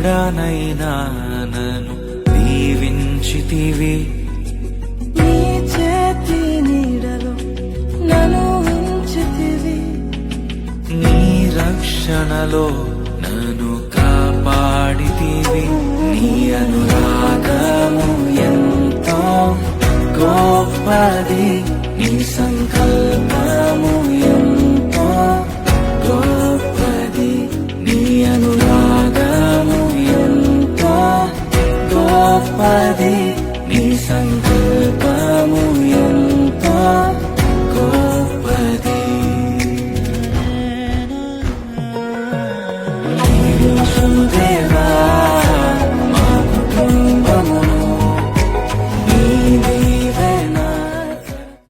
దేవుడానైనా నన్ను దీవించితివి. నీ చేతి నీడలో నన్ను ఉంచితివి. నీ రక్షణలో నన్ను కాపాడితివి. నీ అనురాగము ఎంతో గొప్పది, నీ సంకల్పము ఎంతో గొప్పది, నీ అనురాగము ఎంతో గొప్పది.